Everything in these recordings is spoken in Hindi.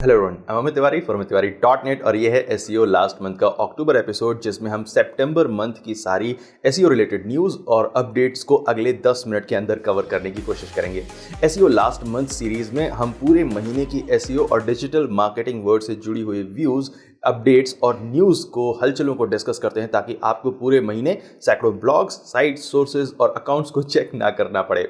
हेलो एवरीवन, मैं अमित तिवारी फॉर अमित और ये है एसईओ लास्ट मंथ का अक्टूबर एपिसोड, जिसमें हम सितंबर मंथ की सारी एसईओ रिलेटेड न्यूज़ और अपडेट्स को अगले 10 मिनट के अंदर कवर करने की कोशिश करेंगे। एसईओ लास्ट मंथ सीरीज में हम पूरे महीने की एसईओ और डिजिटल मार्केटिंग वर्ड से जुड़ी हुई व्यूज़, अपडेट्स और न्यूज़ को, हलचलों को डिस्कस करते हैं ताकि आपको पूरे महीने सैकड़ों ब्लॉग्स, साइट्स, सोर्सेज और अकाउंट्स को चेक ना करना पड़े।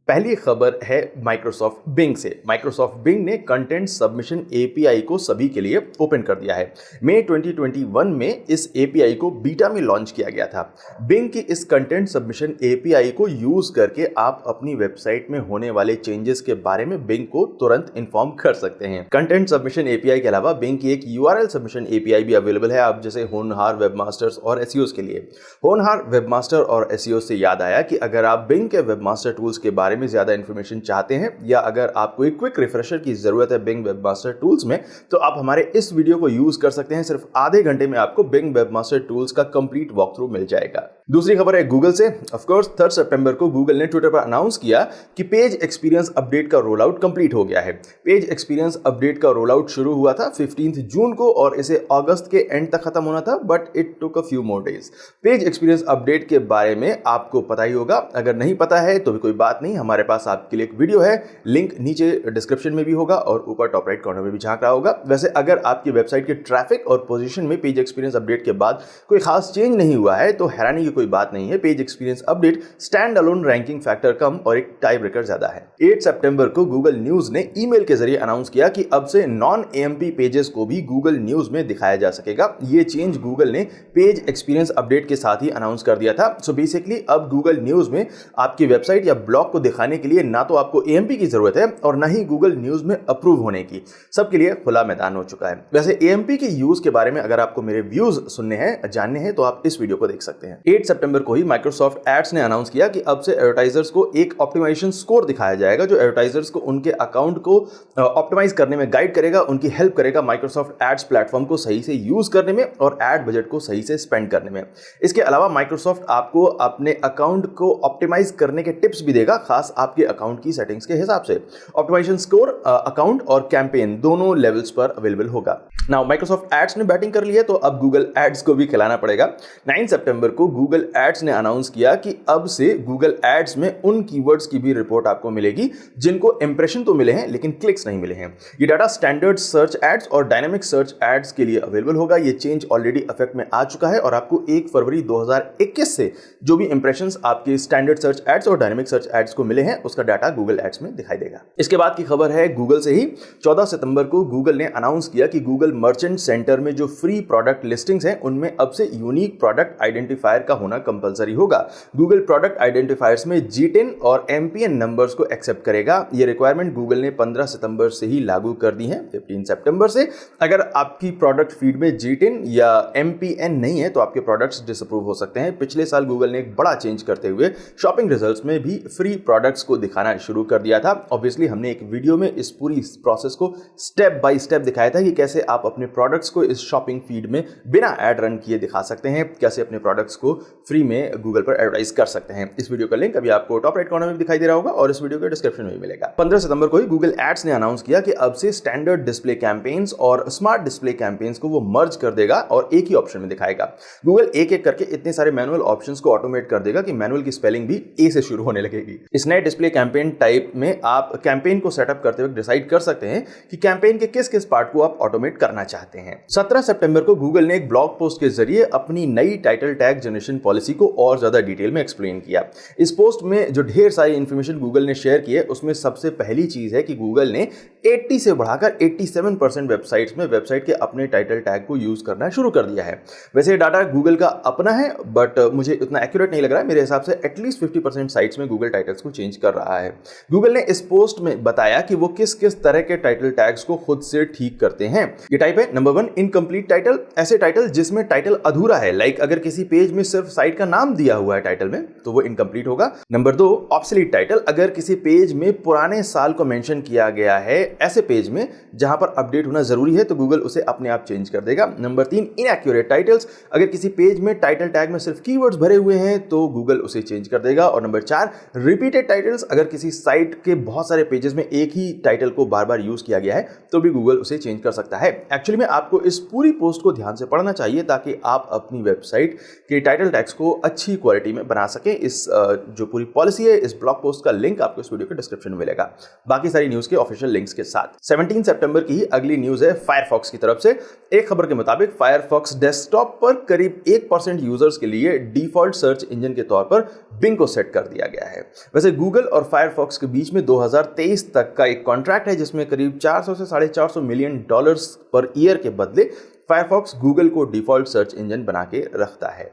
पहली खबर है माइक्रोसॉफ्ट बिंग से। माइक्रोसॉफ्ट बिंग ने कंटेंट सबमिशन एपीआई को सभी के लिए ओपन कर दिया है। मई 2021 में इस एपीआई को बीटा में लॉन्च किया गया था। बिंग की इस कंटेंट सबमिशन एपीआई को यूज करके आप अपनी वेबसाइट में होने वाले चेंजेस के बारे में बिंग को तुरंत इन्फॉर्म कर सकते हैं। कंटेंट सबमिशन एपीआई के अलावा बिंग की एक यूआरएल सबमिशन एपीआई भी अवेलेबल है, आप जैसे होनहार वेबमास्टर्स और एसईओस के लिए। होनहार वेबमास्टर और एसईओ से याद आया कि अगर आप बिंग के वेबमास्टर टूल्स के बारे में ज्यादा इंफॉर्मेशन चाहते हैं या अगर आपको एक क्विक रिफ्रेशर की जरूरत है बिंग वेबमास्टर टूल्स में, तो आप हमारे इस वीडियो को यूज कर सकते हैं। सिर्फ आधे घंटे में आपको बिंग वेबमास्टर टूल्स का कंप्लीट वॉक थ्रू मिल जाएगा। दूसरी खबर है गूगल से। ऑफ कोर्स 3 सितंबर को गूगल ने ट्विटर पर अनाउंस किया कि पेज एक्सपीरियंस अपडेट का रोल आउट कंप्लीट हो गया है। पेज एक्सपीरियंस अपडेट का रोल आउट शुरू हुआ था 15 जून को और इसे अगस्त के एंड तक खत्म होना था, but it took a few more days. Page experience update के बारे में आपको पता ही होगा, अगर नहीं पता है तो भी कोई बात नहीं, हमारे पास आपके लिए एक वीडियो है, लिंक नीचे डिस्क्रिप्शन में भी होगा और ऊपर टॉप राइट कॉर्नर में भी झांक रहा होगा। वैसे अगर आपकी वेबसाइट के ट्रैफिक और पोजीशन में पेज एक्सपीरियंस अपडेट के बाद कोई खास चेंज नहीं हुआ है तो हैरानी की कोई बात नहीं है। Page experience update stand alone ranking factor कम और एक टाई ब्रेकर ज्यादा है। 8 सितंबर को गूगल न्यूज ने ईमेल के जरिए अनाउंस किया कि अब से नॉन एएमपी पेजेस को भी गूगल न्यूज में दिखाया जा सकेगा। ये चेंज गूगल ने पेज एक्सपीरियंस अपडेट के साथ ही अनाउंस कर दिया था। सो बेसिकली अब गूगल न्यूज में आपकी वेबसाइट या ब्लॉग को दिखाने के लिए ना तो आपको एएमपी की जरूरत है और ना ही गूगल न्यूज में अप्रूव होने की। सबके लिए खुला मैदान हो चुका है। वैसे एएमपी के यूज के बारे में अगर आपको मेरे व्यूज सुनने हैं, जानने हैं, तो आप इस वीडियो को देख सकते हैं। 8 सितंबर को ही माइक्रोसॉफ्ट एड्स ने अनाउंस किया कि अब से एडवर्टाइजर्स को एक ऑप्टिमाइजेशन स्कोर दिखाया जाएगा जो एडवर्टाइजर्स को उनके अकाउंट को ऑप्टिमाइज करने में गाइड करेगा, उनकी हेल्प करेगा माइक्रोसॉफ्ट एड्स प्लेटफॉर्म को सही से यूज करने में और एड बजट को सही से स्पेंड करने में। इसके अलावा माइक्रोसॉफ्ट आपको अपने अकाउंट को ऑप्टिमाइज करने के टिप्स भी देगा, खास आपके अकाउंट की सेटिंग्स के हिसाब से। ऑप्टिमाइजेशन स्कोर अकाउंट और कैंपेन दोनों लेवल्स पर अवेलेबल होगा। नाउ माइक्रोसॉफ्ट एड्स ने बैटिंग कर ली है तो अब गूगल एड्स को भी खिलाना पड़ेगा। 9 सितंबर को गूगल एड्स ने अनाउंस किया कि अब से गूगल एड्स में उन कीवर्ड्स की भी रिपोर्ट आपको मिलेगी जिनको इंप्रेशन तो मिले हैं लेकिन क्लिक्स नहीं मिले हैं। ये डाटा स्टैंडर्ड सर्च एड्स और डायनामिक सर्च एड्स के लिए अवेलेबल होगा। ये चेंज ऑलरेडी इफेक्ट में आ चुका है और आपको 1 फरवरी 2021 से जो भी इंप्रेशंस आपके स्टैंडर्ड सर्च एड्स और डायनामिक सर्च एड्स को मिले हैं उसका डाटा गूगल एड्स में दिखाई देगा। इसके बाद की खबर है गूगल से ही। 14 सितंबर को गूगल ने अनाउंस किया कि गूगल मर्चेंट सेंटर में जो फ्री प्रोडक्ट लिस्टिंग्स हैं उनमें अब से यूनिक प्रोडक्ट आइडेंटिफायर का होना कंपलसरी होगा। गूगल प्रोडक्ट आइडेंटिफायर्स में G10 और MPN नंबर्स को एक्सेप्ट करेगा। ये रिक्वायरमेंट गूगल ने 15 सितंबर से ही लागू कर दी है। 15 सितंबर से अगर आपकी प्रोडक्ट फीड में G10 या MPN नहीं है तो आपके प्रोडक्ट्स डिसअप्रूव हो सकते हैं। पिछले साल गूगल ने एक बड़ा चेंज करते हुए शॉपिंग रिजल्ट्स में भी फ्री प्रोडक्ट्स को दिखाना शुरू कर दिया था। ऑब्वियसली हमने एक वीडियो में इस पूरी प्रोसेस को स्टेप बाय स्टेप दिखाया था कि कैसे आप अपने प्रोडक्ट्स को इस शॉपिंग फीड में बिना एड रन किए दिखा सकते हैं, कैसे अपने प्रोडक्ट्स को फ्री में गूगल पर एडवर्टाइज कर सकते हैं। इस वीडियो का लिंक अभी आपको टॉप राइट कॉर्नर में दिखाई दे रहा होगा और इस वीडियो के डिस्क्रिप्शन में भी मिलेगा। 15 सितंबर को ही गूगल एड्स ने अनाउंस किया कि अब से स्टैंडर्ड डिस्प्ले कैंपेन्स और स्मार्ट डिस्प्ले कैंपेन्स को वो मर्ज कर देगा और एक ही ऑप्शन में दिखाएगा। गूगल एक एक करके इतने सारे मैनुअल ऑप्शंस को ऑटोमेट कर देगा कि मैनुअल की स्पेलिंग भी ए से शुरू होने लगेगी। इस नए डिस्प्ले कैंपेन टाइप में आप कैंपेन को सेटअप करते वक्त डिसाइड कर सकते हैं कि कैंपेन के किस किस पार्ट को आप ऑटोमेट करना चाहते हैं। 17 सितंबर को गूगल ने एक ब्लॉग पोस्ट के जरिए अपनी नई टाइटल टैग जनरेशन पॉलिसी को और ज्यादा डिटेल में एक्सप्लेन किया। इस पोस्ट में जो ढेर सारी इंफॉर्मेशन गूगल ने शेयर की है उसमें सबसे पहली चीज है कि गूगल ने 80 से बढ़ाकर 87% वेबसाइट्स में वेबसाइट के अपने टाइटल टैग को यूज करना शुरू कर दिया है। वैसे ये डाटा गूगल का अपना है बट मुझे इतना एक्यूरेट नहीं लग रहा है। मेरे हिसाब से एटलीस्ट 50% साइट्स में गूगल टाइटल्स को चेंज चेंज कर रहा है। गूगल ने इस पोस्ट में बताया कि वो किस किस तरह के टाइटल टैग्स को खुद से ठीक करते हैं। ये टाइप है नंबर 1 इनकम्प्लीट टाइटल, ऐसे टाइटल जिसमें टाइटल अधूरा है, लाइक अगर किसी पेज में सिर्फ साइट का नाम दिया हुआ है टाइटल में तो वो इनकम्प्लीट होगा। नंबर 2 ऑब्सोलीट टाइटल, अगर किसी पेज में पुराने साल को मेंशन किया गया है ऐसे पेज में जहां पर अपडेट होना जरूरी है तो गूगल उसे अपने आप चेंज कर देगा। नंबर 3 इनएक्यूरेट टाइटल्स, अगर किसी पेज में टाइटल टैग में सिर्फ कीवर्ड्स भरे हुए हैं तो गूगल उसे चेंज कर देगा। और नंबर 4 रिपीटेड टाइटल्स, अगर किसी साइट के बहुत सारे पेजेस में एक ही टाइटल को बार बार यूज किया गया है तो भी गूगल उसे चेंज कर सकता है। एक्चुअली में आपको इस पूरी पोस्ट को ध्यान से पढ़ना चाहिए ताकि आप अपनी वेबसाइट के टाइटल टैग्स को अच्छी क्वालिटी में बना सकें। इस जो पूरी पॉलिसी है, इस ब्लॉग पोस्ट का लिंक आपको इस वीडियो के डिस्क्रिप्शन में मिलेगा, बाकी सारी न्यूज के ऑफिशियल लिंक्स के साथ। 17 सितंबर की ही अगली न्यूज है फायरफॉक्स की तरफ से। एक खबर के मुताबिक फायरफॉक्स डेस्कटॉप पर करीब 1% यूजर्स के लिए डिफॉल्ट सर्च इंजन के तौर पर बिंग को सेट कर दिया गया है। वैसे गूगल और फायरफॉक्स के बीच में 2023 तक का एक कॉन्ट्रैक्ट है जिसमें करीब 400 से $450 मिलियन पर ईयर के बदले फायरफॉक्स गूगल को डिफॉल्ट सर्च इंजन बना के रखता है।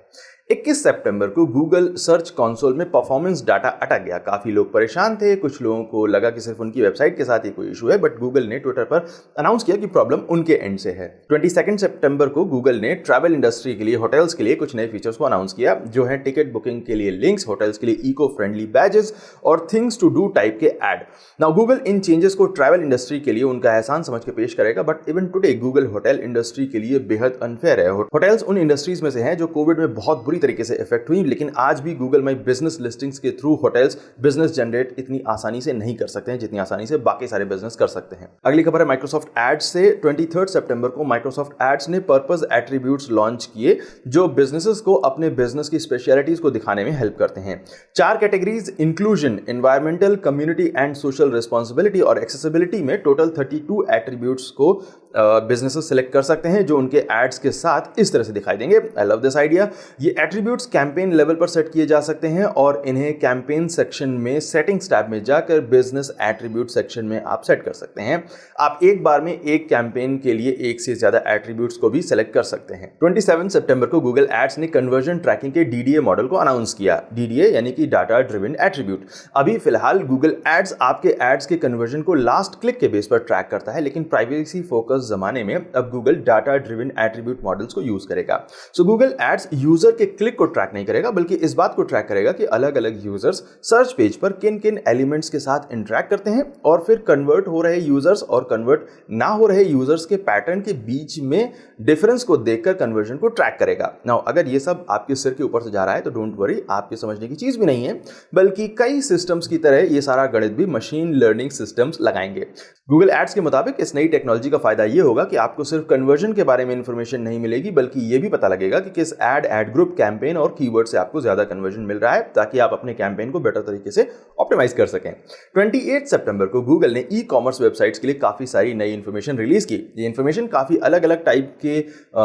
21 सितंबर को गूगल सर्च कंसोल में परफॉर्मेंस डाटा अटक गया। काफी लोग परेशान थे, कुछ लोगों को लगा कि सिर्फ उनकी वेबसाइट के साथ ही कोई इशू है, बट गूगल ने ट्विटर पर अनाउंस किया कि प्रॉब्लम उनके एंड से है। 22 सितंबर को गूगल ने ट्रैवल इंडस्ट्री के लिए, होटल्स के लिए कुछ नए फीचर्स को अनाउंस किया जो है टिकट बुकिंग के लिए लिंक्स, होटल्स के लिए इको फ्रेंडली बैजेस और थिंग्स टू डू टाइप के ऐड। नाउ गूगल इन चेंजेस को ट्रैवल इंडस्ट्री के लिए उनका एहसान समझ के पेश करेगा, but even today Google hotel industry के लिए बेहद अनफेयर है। होटल्स उन इंडस्ट्रीज में से हैं जो कोविड में बहुत बुरी तरीके से इफेक्ट हुई, लेकिन आज भी गूगल माई बिजनेस लिस्टिंग्स के थ्रू होटल्स बिजनेस जनरेट इतनी आसानी से नहीं कर सकते हैं जितनी आसानी से बाकी सारे बिजनेस कर सकते हैं। अगली खबर है माइक्रोसॉफ्ट एड्स से। 23 सितंबर को माइक्रोसॉफ्ट एड्स ने पर्पस एट्रीब्यूट्स लॉन्च किए जो बिजनेसेस को अपने बिजनेस की स्पेशलिटीज को दिखाने में हेल्प करते हैं। 4 categories inclusion, environmental, community and social responsibility और एक्सेसिबिलिटी में टोटल 32 एट्रीब्यूट्स को बिजनेसेस सिलेक्ट कर सकते हैं जो उनके एड्स के साथ इस तरह से दिखाई देंगे। I love this idea. ये एट्रीब्यूट्स कैंपेन लेवल पर सेट किए जा सकते हैं और इन्हें कैंपेन सेक्शन में सेटिंग्स टैब में जाकर बिजनेस एट्रीब्यूट सेक्शन में आप सेट कर सकते हैं। आप एक बार में एक कैंपेन के लिए एक से ज्यादा एट्रीब्यूट्स को भी सिलेक्ट कर सकते हैं। 27 सितंबर को गूगल एड्स ने कन्वर्जन ट्रैकिंग के डीडीए मॉडल को अनाउंस किया। डीडीए यानी कि डाटा ड्रिवन एट्रीब्यूट। अभी फिलहाल गूगल एड्स आपके एड्स के कन्वर्जन को लास्ट क्लिक के बेस पर ट्रैक करता है, लेकिन प्राइवेसी फोकस जमाने में अब Google data driven attribute models को यूज करेगा। सो गूगल एड्स यूजर के क्लिक को ट्रैक नहीं करेगा बल्कि इस बात को ट्रैक करेगा कि अलग अलग यूजर्स सर्च पेज पर किन किन एलिमेंट्स के साथ इंटरैक्ट करते हैं और फिर कन्वर्ट हो रहे यूजर्स और कन्वर्ट ना हो रहे यूजर्स के पैटर्न के बीच में डिफरेंस को देखकर कन्वर्जन को ट्रैक करेगा। नाउ अगर ये सब आपके सिर के ऊपर से जा रहा है तो डोंट वरी, आपके समझने की चीज भी नहीं है, बल्कि कई सिस्टम्स की तरह ये सारा गणित भी मशीन लर्निंग सिस्टम्स लगाएंगे। गूगल एड्स के मुताबिक इस नई टेक्नोलॉजी का फायदा ये होगा कि आपको सिर्फ कन्वर्जन के बारे में इंफॉर्मेशन नहीं मिलेगी बल्कि ये भी पता लगेगा कि किस एड ग्रुप, कैंपेन और कीवर्ड से आपको ज्यादा कन्वर्जन मिल रहा है ताकि आप अपने कैंपेन को बेटर तरीके से ऑप्टिमाइज कर सकें। 28 सितंबर को गूगल ने ई कॉमर्स वेबसाइट्स के लिए काफी सारी नई इंफॉर्मेशन रिलीज की। ये इंफॉर्मेशन काफी अलग अलग टाइप के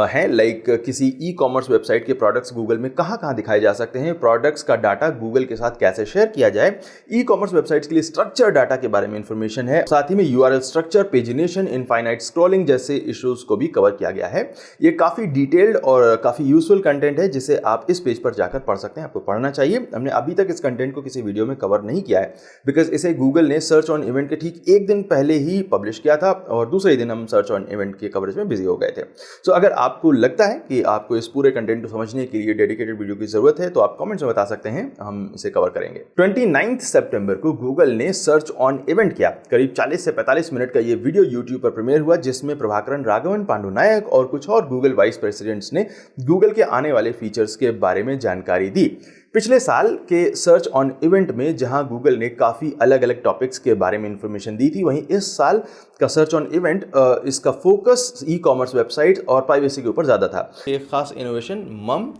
हैं, लाइक किसी ई कॉमर्स वेबसाइट के प्रोडक्ट्स गूगल में कहां दिखाए जा सकते हैं, प्रोडक्ट्स का डाटा गूगल के साथ कैसे शेयर किया जाए। ई कॉमर्स वेबसाइट्स के लिए स्ट्रक्चर डाटा के बारे में इंफॉर्मेशन है, साथ ही में URL structure, pagination, infinite scrolling जैसे इश्यूज को भी कवर किया गया है। ये काफी डिटेल्ड और काफी यूजफुल कंटेंट है जिसे आप इस पेज पर जाकर पढ़ सकते हैं, आपको पढ़ना चाहिए। हमने अभी तक इस कंटेंट को किसी वीडियो में कवर नहीं किया है बिकॉज इसे गूगल ने सर्च ऑन इवेंट के ठीक एक दिन पहले ही पब्लिश किया था और दूसरे दिन हम सर्च ऑन इवेंट के कवरेज में बिजी हो गए थे। सो अगर आपको लगता है कि आपको इस पूरे कंटेंट को समझने के लिए डेडिकेटेड वीडियो की जरूरत है तो आप कमेंट्स में बता सकते हैं, हम इसे कवर करेंगे। 29 सितंबर को गूगल ने सर्च ऑन इवेंट किया। करीब 40 से 45 मिनट का ये वीडियो यूट्यूब पर प्रीमियर हुआ जिसमें प्रभाकरन राघवन, पांडु नायक और कुछ और गूगल वाइस प्रेसिडेंट्स ने गूगल के आने वाले फीचर्स के बारे में जानकारी दी। पिछले साल के सर्च ऑन इवेंट में जहां गूगल ने काफी अलग अलग टॉपिक्स के बारे में इंफॉर्मेशन दी थी, वहीं इस साल का सर्च ऑन इवेंट इसका फोकस ई कॉमर्स वेबसाइट और प्राइवेसी के ऊपर ज्यादा था। एक खास इनोवेशन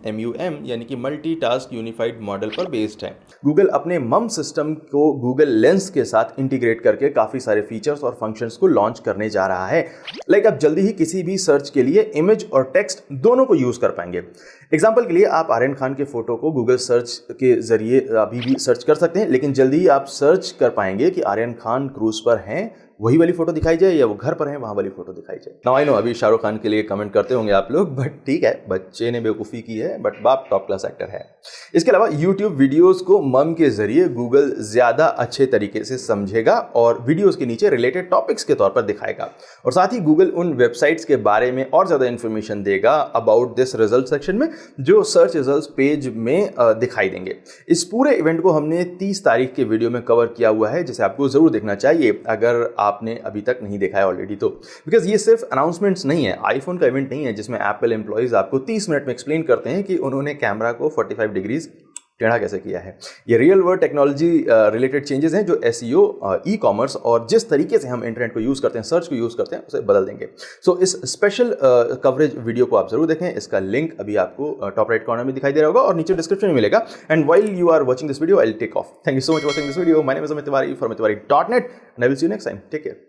MUM यानी कि मल्टी टास्क यूनिफाइड मॉडल पर बेस्ड है। गूगल अपने मम सिस्टम को गूगल लेंस के साथ इंटीग्रेट करके काफी सारे फीचर्स और फंक्शंस को लॉन्च करने जा रहा है। लाइक आप जल्दी ही किसी भी सर्च के लिए इमेज और टेक्स्ट दोनों को यूज कर पाएंगे। एग्जाम्पल के लिए आप आर्यन खान के फोटो को गूगल सर्च के जरिए अभी भी सर्च कर सकते हैं, लेकिन जल्दी ही आप सर्च कर पाएंगे कि आर्यन खान क्रूज पर हैं वही वाली फोटो दिखाई जाए या वो घर पर है वहाँ वाली फोटो दिखाई जाए। नाउ आई नो अभी शाहरुख खान के लिए कमेंट करते होंगे आप लोग, बट ठीक है, बच्चे ने बेवकूफ़ी की है, बट बाप टॉप क्लास एक्टर है। इसके अलावा यूट्यूब वीडियोस को मम के जरिए गूगल ज़्यादा अच्छे तरीके से समझेगा और वीडियोस के नीचे रिलेटेड टॉपिक्स के तौर पर दिखाएगा, और साथ ही गूगल उन वेबसाइट्स के बारे में और ज़्यादा इन्फॉर्मेशन देगा अबाउट दिस रिजल्ट सेक्शन में, जो सर्च रिजल्ट पेज में दिखाई देंगे। इस पूरे इवेंट को हमने 30 तारीख के वीडियो में कवर किया हुआ है, जिसे आपको ज़रूर देखना चाहिए अगर आपने अभी तक नहीं देखा है ऑलरेडी तो, बिकॉज ये सिर्फ अनाउंसमेंट्स नहीं है, आईफोन का इवेंट नहीं है जिसमें एप्पल एम्प्लॉइज आपको 30 मिनट में एक्सप्लेन करते हैं कि उन्होंने कैमरा को 45 डिग्रीज टेढ़ा कैसे किया है। ये real world technology related changes हैं जो एसईओ, ई कॉमर्स और जिस तरीके से हम इंटरनेट को यूज़ करते हैं, सर्च को यूज़ करते हैं, उसे बदल देंगे। सो इस स्पेशल कवरेज वीडियो को आप जरूर देखें। इसका लिंक अभी आपको टॉप राइट कॉर्नर में दिखाई दे रहा होगा और नीचे डिस्क्रिप्शन में मिलेगा। And while you are watching this video I will take off. Thank you so much for watching this video. My name is Amit Tiwari from tiwari.net and I will see you next time. Take care.